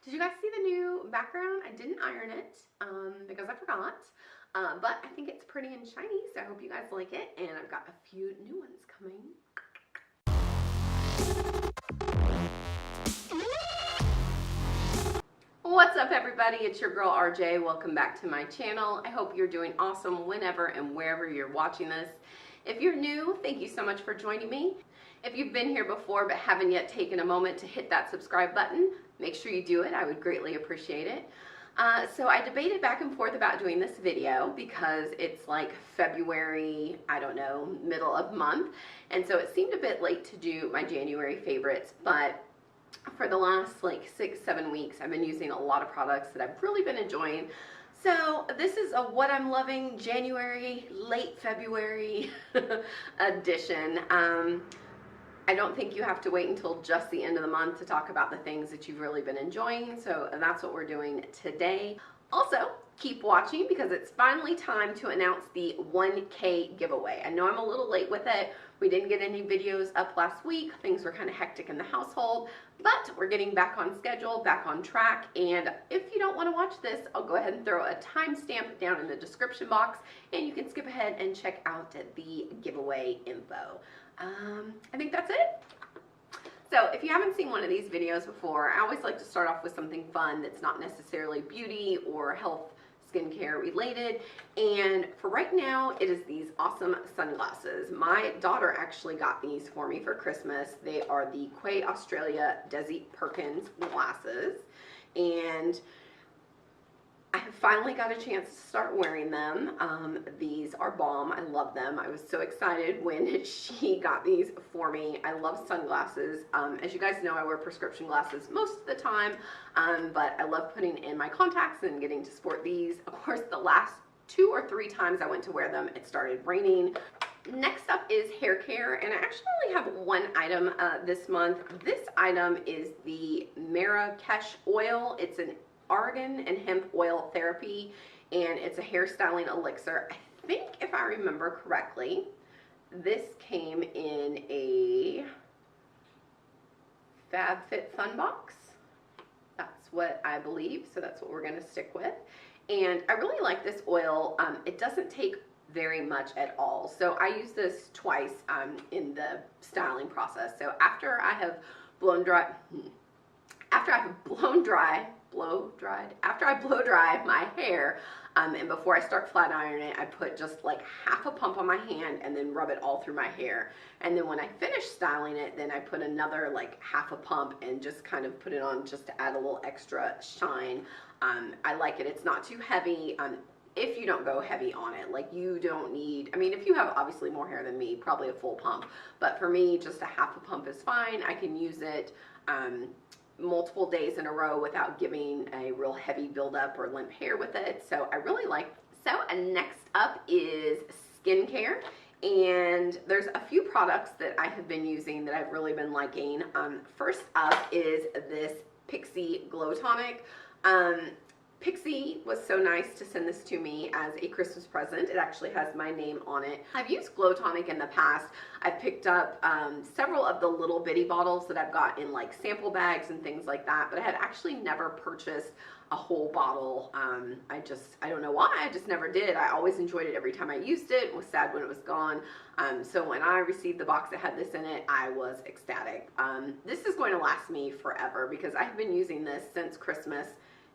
Did you guys see the new background? I didn't iron it because I forgot, but I think it's pretty and shiny, so I hope you guys like it, and I've got a few new ones coming. What's up, everybody? It's your girl RJ. Welcome back to my channel. I hope you're doing awesome whenever and wherever you're watching this. If you're new, thank you so much for joining me. If you've been here before but haven't yet taken a moment to hit that subscribe button, make sure you do it. I would greatly appreciate it. So I debated back and forth about doing this video because it's like February, I don't know, middle of month. And so it seemed a bit late to do my January favorites, but for the last like 6-7 weeks, I've been using a lot of products that I've really been enjoying. So this is a what I'm loving January, late February edition. I don't think you have to wait until just the end of the month to talk about the things that you've really been enjoying. So that's what we're doing today. Also, keep watching because it's finally time to announce the 1K giveaway. I know I'm a little late with it. We didn't get any videos up last week. Things were kind of hectic in the household, but we're getting back on schedule, back on track. And if you don't want to watch this, I'll go ahead and throw a timestamp down in the description box, and you can skip ahead and check out the giveaway info. I think that's it. So if you haven't seen one of these videos before, I always like to start off with something fun that's not necessarily beauty or health skincare related. And for right now, it is these awesome sunglasses. My daughter actually got these for me for Christmas. They are the Australia Desi Perkins glasses. And I have finally got a chance to start wearing them. These are bomb. I love them. I was so excited when she got these for me. I love sunglasses. As you guys know, I wear prescription glasses most of the time, but I love putting in my contacts and getting to sport these. Of course, the last 2 or 3 times I went to wear them, it started raining. Next up is hair care, and I actually only have one item this month. This item is the Marrakesh oil. It's an argan and hemp oil therapy, and it's a hairstyling elixir. I think if I remember correctly, this came in a FabFitFun box. That's what I believe, so that's what we're going to stick with. And I really like this oil. It doesn't take very much at all. So I use this twice in the styling process. So after I have blow dried after I blow dry my hair, and before I start flat ironing it, I put just like half a pump on my hand and then rub it all through my hair. And then when I finish styling it, then I put another like half a pump and just kind of put it on just to add a little extra shine. I like it. It's not too heavy. If you don't go heavy on it, like you don't need, I mean, if you have obviously more hair than me, probably a full pump, but for me, just a half a pump is fine. I can use it multiple days in a row without giving a real heavy buildup or limp hair with it. So I really like it. So next up is skincare, and there's a few products that I have been using that I've really been liking. First up is this Pixie Glow Tonic. Pixie was so nice to send this to me as a Christmas present. It actually has my name on it. I've used Glow Tonic in the past. I've picked up several of the little bitty bottles that I've got in like sample bags and things like that, but I had actually never purchased a whole bottle. I don't know why, I just never did. I always enjoyed it every time I used it. Was sad when it was gone. So when I received the box that had this in it, I was ecstatic. This is going to last me forever because I've been using this since Christmas,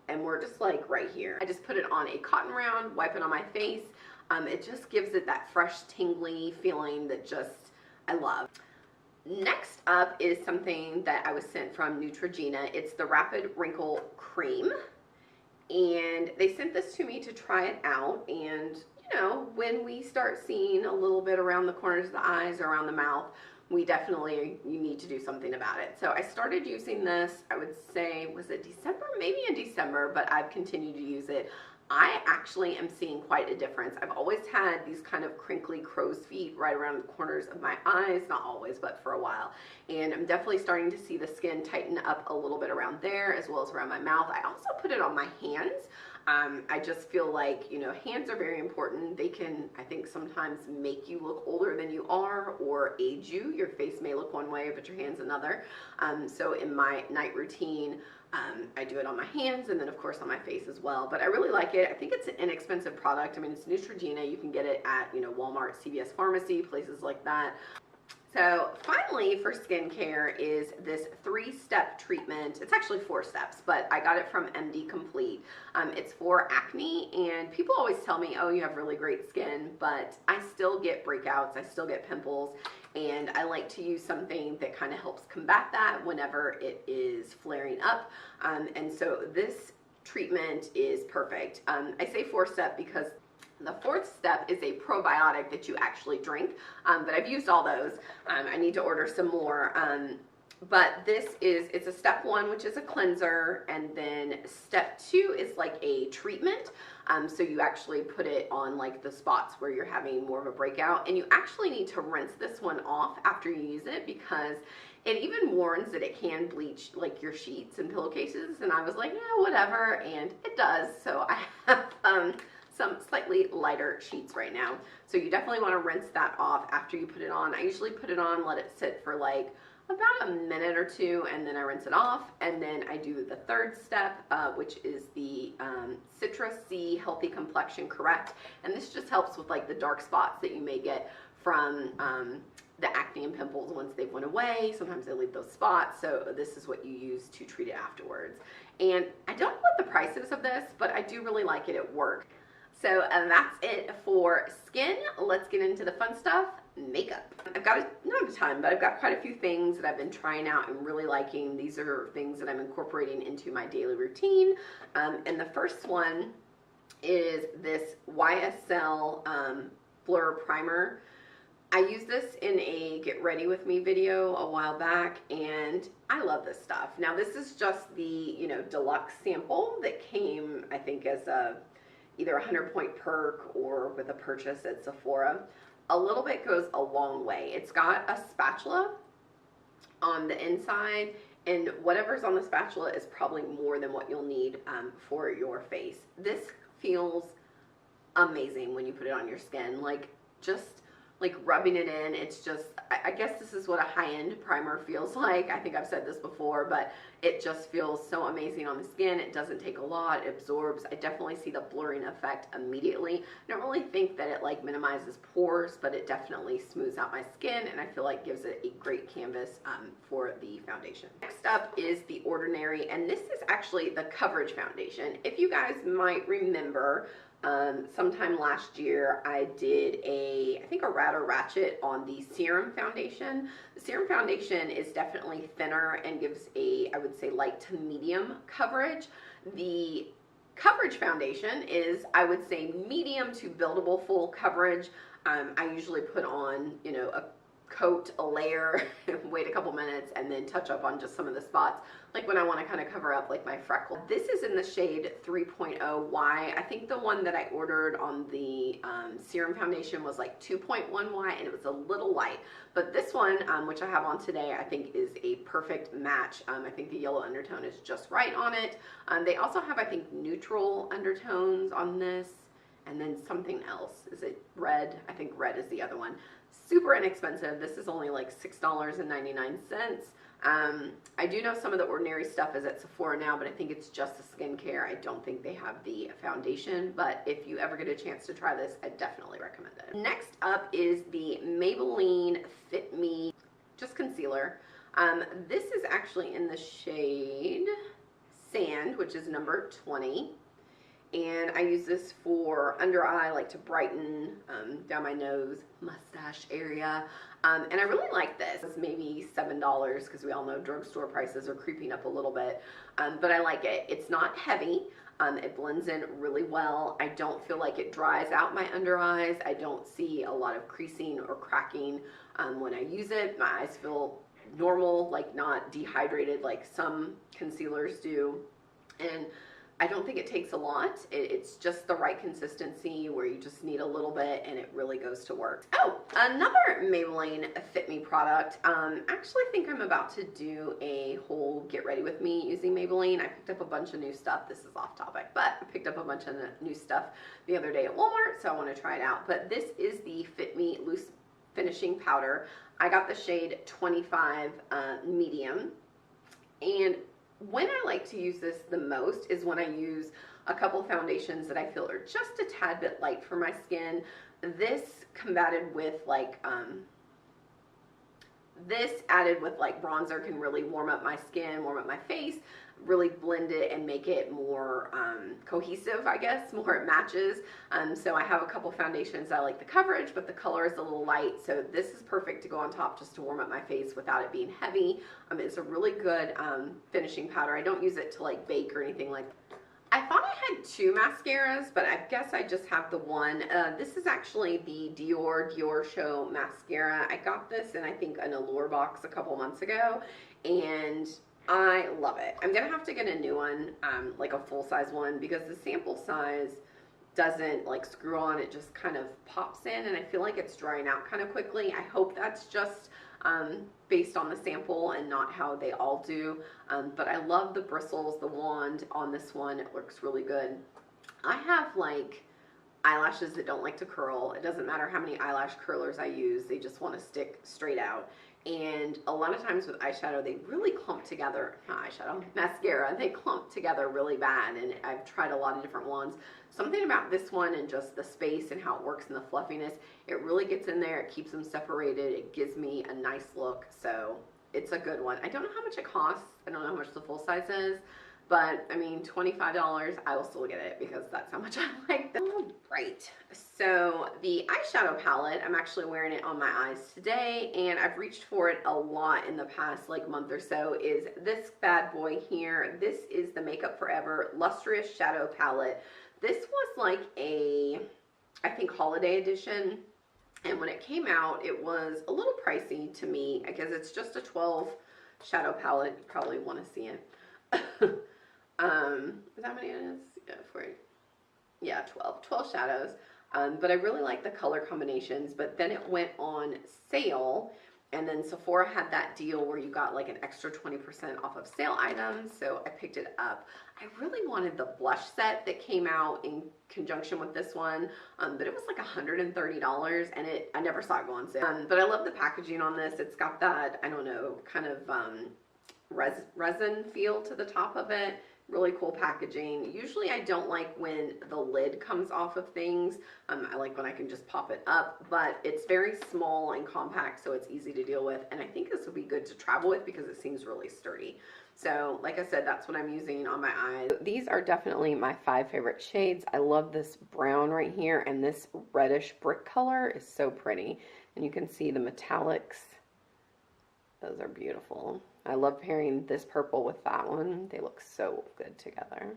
and we're just like right here. I just put it on a cotton round, wipe it on my face. It just gives it that fresh, tingly feeling that just I love. Next up is something that I was sent from Neutrogena. It's the Rapid Wrinkle Cream, and they sent this to me to try it out. And you know, when we start seeing a little bit around the corners of the eyes or around the mouth, you need to do something about it. So I started using this, I would say, was it December? Maybe in December, but I've continued to use it. I actually am seeing quite a difference. I've always had these kind of crinkly crow's feet right around the corners of my eyes, not always, but for a while. And I'm definitely starting to see the skin tighten up a little bit around there, as well as around my mouth. I also put it on my hands. I just feel like, you know, hands are very important. They can, I think, sometimes make you look older than you are or age you. Your face may look one way, but your hand's another. So in my night routine, I do it on my hands and then of course on my face as well, but I really like it. I think it's an inexpensive product. I mean, it's Neutrogena. You can get it at, you know, Walmart, CVS Pharmacy, places like that. So finally for skincare is this 3-step treatment. It's actually 4 steps, but I got it from MD Complete. It's for acne, and people always tell me, oh, you have really great skin, but I still get breakouts, I still get pimples, and I like to use something that kind of helps combat that whenever it is flaring up. And so this treatment is perfect. I say 4-step because the 4th step is a probiotic that you actually drink, but I've used all those. I need to order some more. But it's a step 1, which is a cleanser, and then step 2 is like a treatment. So you actually put it on like the spots where you're having more of a breakout, and you actually need to rinse this one off after you use it because it even warns that it can bleach like your sheets and pillowcases, and I was like, yeah, whatever, and it does. So I have some slightly lighter sheets right now. So you definitely want to rinse that off after you put it on. I usually put it on, let it sit for like about a minute or 2, and then I rinse it off. And then I do the 3rd step, which is the Citrus C Healthy Complexion Correct. And this just helps with like the dark spots that you may get from the acne and pimples once they've went away. Sometimes they leave those spots. So this is what you use to treat it afterwards. And I don't know what the price is of this, but I do really like it at work. So that's it for skin. Let's get into the fun stuff, makeup. I've got, not a ton, but I've got quite a few things that I've been trying out and really liking. These are things that I'm incorporating into my daily routine. And the first one is this YSL Blur Primer. I used this in a Get Ready With Me video a while back, and I love this stuff. Now this is just the, you know, deluxe sample that came, I think, as a either a 100-point perk or with a purchase at Sephora. A little bit goes a long way. It's got a spatula on the inside, and whatever's on the spatula is probably more than what you'll need for your face. This feels amazing when you put it on your skin. Like, just like rubbing it in, it's just, I guess this is what a high-end primer feels like. I think I've said this before, but it just feels so amazing on the skin. It doesn't take a lot, it absorbs. I definitely see the blurring effect immediately. I don't really think that it like minimizes pores, but it definitely smooths out my skin, and I feel like gives it a great canvas for the foundation. Next up is the Ordinary, and this is actually the Coverage Foundation. If you guys might remember, sometime last year I did I think a Radar Ratchet on the Serum Foundation. The Serum Foundation is definitely thinner and gives a, I would say, light to medium coverage. The Coverage Foundation is, I would say, medium to buildable full coverage. I usually put on, you know, a coat, a layer, wait a couple minutes, and then touch up on just some of the spots, like when I want to kind of cover up like my freckle. This is in the shade 3.0Y. I think the one that I ordered on the Serum Foundation was like 2.1Y, and it was a little light. But this one, which I have on today, I think is a perfect match. I think the yellow undertone is just right on it. They also have, I think, neutral undertones on this, and then something else. Is it red? I think red is the other one. Super inexpensive. This is only like $6.99. I do know some of the Ordinary stuff is at Sephora now, but I think it's just the skincare. I don't think they have the foundation, but if you ever get a chance to try this, I definitely recommend it. Next up is the Maybelline Fit Me just concealer. This is actually in the shade Sand, which is number 20. And I use this for under eye, like to brighten down my nose, mustache area. And I really like this. It's maybe $7 because we all know drugstore prices are creeping up a little bit. But I like it. It's not heavy. It blends in really well. I don't feel like it dries out my under eyes. I don't see a lot of creasing or cracking when I use it. My eyes feel normal, like not dehydrated like some concealers do. And I don't think it takes a lot. It's just the right consistency where you just need a little bit and it really goes to work. Oh, another Maybelline Fit Me product. Actually think I'm about to do a whole get ready with me using Maybelline. I picked up a bunch of new stuff. This is off topic, but I picked up a bunch of new stuff the other day at Walmart, so I want to try it out. But this is the Fit Me Loose Finishing Powder. I got the shade 25 medium, and when I like to use this the most is when I use a couple foundations that I feel are just a tad bit light for my skin. This combated with like, this added with like bronzer can really warm up my skin, warm up my face, really blend it and make it more cohesive, I guess, more it matches. So I have a couple foundations. I like the coverage, but the color is a little light. So this is perfect to go on top just to warm up my face without it being heavy. It's a really good finishing powder. I don't use it to like bake or anything like that. I thought I had two mascaras, but I guess I just have the one. This is actually the Dior Show mascara. I got this in, I think, an Allure box a couple months ago, and I love it. I'm gonna have to get a new one, like a full-size one, because the sample size doesn't like screw on. It just kind of pops in, and I feel like it's drying out kind of quickly. I hope that's just based on the sample and not how they all do. But I love the bristles, the wand on this one. It looks really good. I have like eyelashes that don't like to curl. It doesn't matter how many eyelash curlers I use. They just want to stick straight out. And a lot of times with eyeshadow, they really clump together, not eyeshadow, mascara, they clump together really bad, and I've tried a lot of different ones. Something about this one and just the space and how it works and the fluffiness, it really gets in there, it keeps them separated, it gives me a nice look, so it's a good one. I don't know how much it costs, I don't know how much the full size is, but I mean, $25, I will still get it because that's how much I like them. Oh, right. So the eyeshadow palette, I'm actually wearing it on my eyes today, and I've reached for it a lot in the past like month or so, is this bad boy here. This is the Makeup Forever Lustrous Shadow Palette. This was like a, I think, holiday edition. And when it came out, it was a little pricey to me because it's just a 12 shadow palette. You probably want to see it. Is that how many it is? Yeah, 12 shadows. But I really like the color combinations, but then it went on sale, and then Sephora had that deal where you got like an extra 20% off of sale items, so I picked it up. I really wanted the blush set that came out in conjunction with this one, but it was like $130, and I never saw it go on sale. But I love the packaging on this. It's got that, I don't know, kind of resin feel to the top of it. Really cool packaging. Usually I don't like when the lid comes off of things. I like when I can just pop it up, but it's very small and compact, so it's easy to deal with, and I think this would be good to travel with because it seems really sturdy. So like I said, that's what I'm using on my eyes. These are definitely my 5 favorite shades. I love this brown right here, and this reddish brick color is so pretty, and you can see the metallics. Those are beautiful. I love pairing this purple with that one. They look so good together.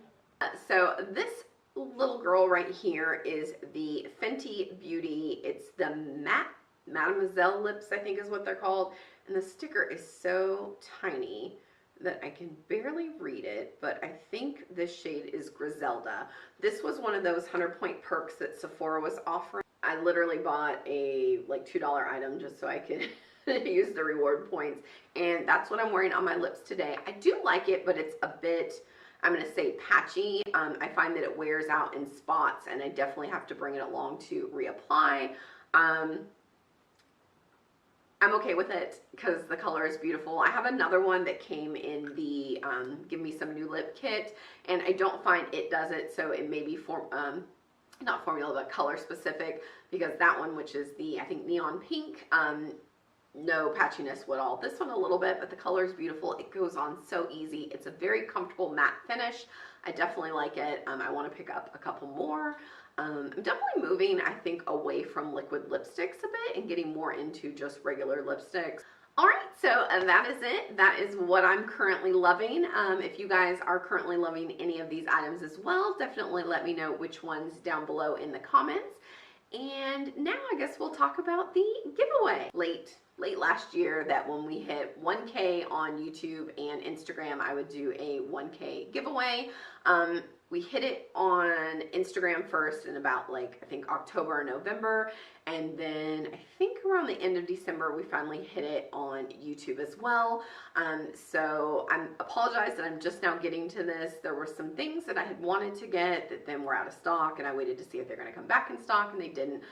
So this little girl right here is the Fenty Beauty. It's the Matte Mademoiselle lips, I think is what they're called. And the sticker is so tiny that I can barely read it, but I think this shade is Griselda. This was one of those 100-point perks that Sephora was offering. I literally bought a like $2 item just so I could use the reward points, and that's what I'm wearing on my lips today. I do like it, but it's a bit, I'm going to say, patchy. I find that it wears out in spots, and I definitely have to bring it along to reapply. I'm okay with it because the color is beautiful. I have another one that came in the Give Me Some New Lip kit, and I don't find it does it, so it may be not formula, but color specific, because that one, which is the, I think, neon pink, no patchiness at all. This one a little bit, but the color is beautiful. It goes on so easy. It's a very comfortable matte finish. I definitely like it. I want to pick up a couple more. I'm definitely moving, I think, away from liquid lipsticks a bit and getting more into just regular lipsticks. All right, so that is it. That is what I'm currently loving. If you guys are currently loving any of these items as well, definitely let me know which ones down below in the comments. And now I guess we'll talk about the giveaway. Late late last year that when we hit 1K on YouTube and Instagram, I would do a 1K giveaway. We hit it on Instagram first in about like, I think October or November. And then I think around the end of December, we finally hit it on YouTube as well. So I apologize that I'm just now getting to this. There were some things that I had wanted to get that then were out of stock, and I waited to see if they're going to come back in stock, and they didn't.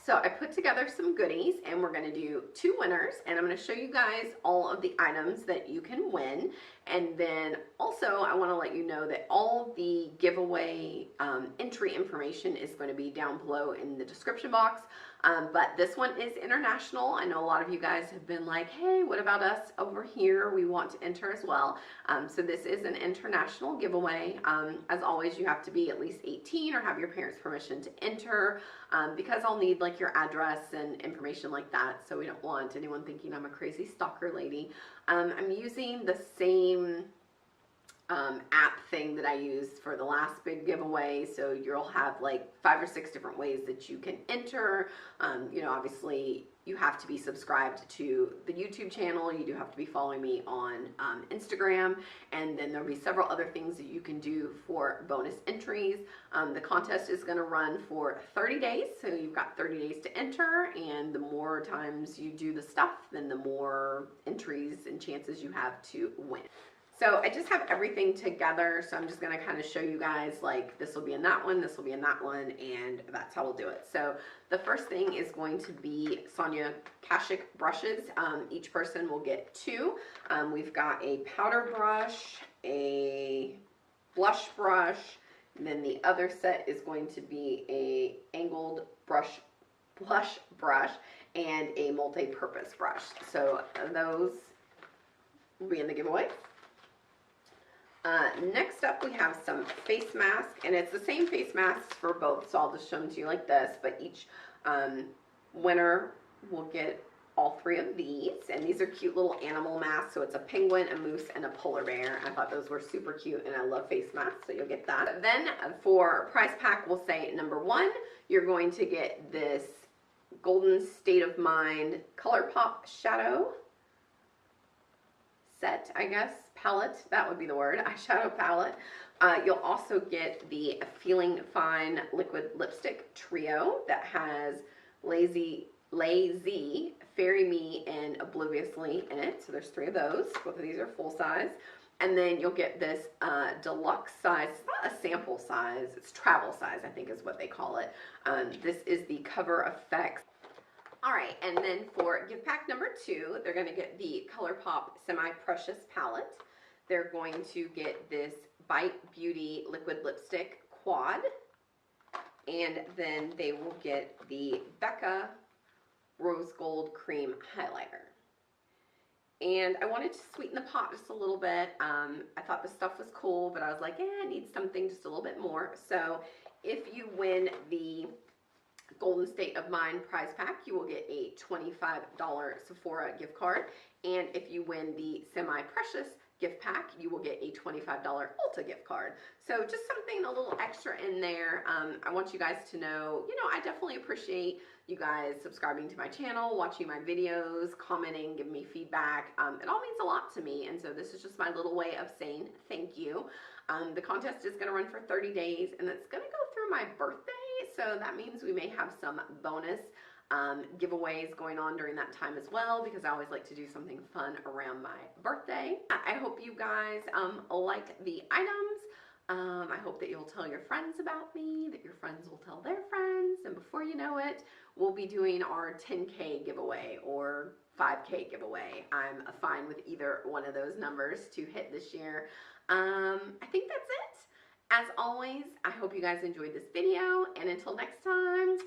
So I put together some goodies, and we're going to do 2 winners, and I'm going to show you guys all of the items that you can win. And then also I want to let you know that all the giveaway entry information is going to be down below in the description box. But this one is international. I know a lot of you guys have been like, hey, what about us over here? We want to enter as well. So this is an international giveaway. As always, you have to be at least 18 or have your parents' permission to enter, because I'll need like your address and information like that. So we don't want anyone thinking I'm a crazy stalker lady. I'm using the same app thing that I used for the last big giveaway, so you'll have like 5 or 6 different ways that you can enter. You know, obviously you have to be subscribed to the YouTube channel, you do have to be following me on Instagram, and then there'll be several other things that you can do for bonus entries. The contest is going to run for 30 days, so you've got 30 days to enter, and the more times you do the stuff, then the more entries and chances you have to win. So I just have everything together, so I'm just going to kind of show you guys, like, this will be in that one, this will be in that one, and that's how we'll do it. So the first thing is going to be Sonia Kashuk brushes. Each person will get 2. We've got a powder brush, a blush brush, and then the other set is going to be a angled blush brush, and a multi-purpose brush. So those will be in the giveaway. Next up, we have some face mask, and it's the same face masks for both, so I'll just show them to you like this, but each winner will get all 3 of these, and these are cute little animal masks. So it's a penguin, a moose, and a polar bear. I thought those were super cute, and I love face masks, so you'll get that. Then for prize pack, we'll say number 1, you're going to get this Golden State of Mind ColourPop shadow set, I guess, palette, that would be the word, eyeshadow palette. You'll also get the Feeling Fine liquid lipstick trio that has Lazy, Fairy Me, and Obliviously in it. So there's 3 of those. Both of these are full size. And then you'll get this deluxe size. It's not a sample size, it's travel size, I think is what they call it. This is the Cover FX. Alright, and then for gift pack number 2, they're going to get the ColourPop Semi-Precious palette. They're going to get this Bite Beauty liquid lipstick quad. And then they will get the Becca Rose Gold Cream highlighter. And I wanted to sweeten the pot just a little bit. I thought the stuff was cool, but I was like, I need something just a little bit more. So if you win the Golden State of Mind prize pack, you will get a $25 Sephora gift card. And if you win the Semi-Precious gift pack, you will get a $25 Ulta gift card. So just something a little extra in there. I want you guys to know, you know, I definitely appreciate you guys subscribing to my channel, watching my videos, commenting, giving me feedback. It all means a lot to me, and so this is just my little way of saying thank you. The contest is going to run for 30 days, and it's going to go through my birthday, so that means we may have some bonus giveaways going on during that time as well, because I always like to do something fun around my birthday. I hope you guys like the items. I hope that you'll tell your friends about me, that your friends will tell their friends, and before you know it, we'll be doing our 10K giveaway or 5K giveaway. I'm fine with either one of those numbers to hit this year. I think that's it. As always, I hope you guys enjoyed this video, and until next time,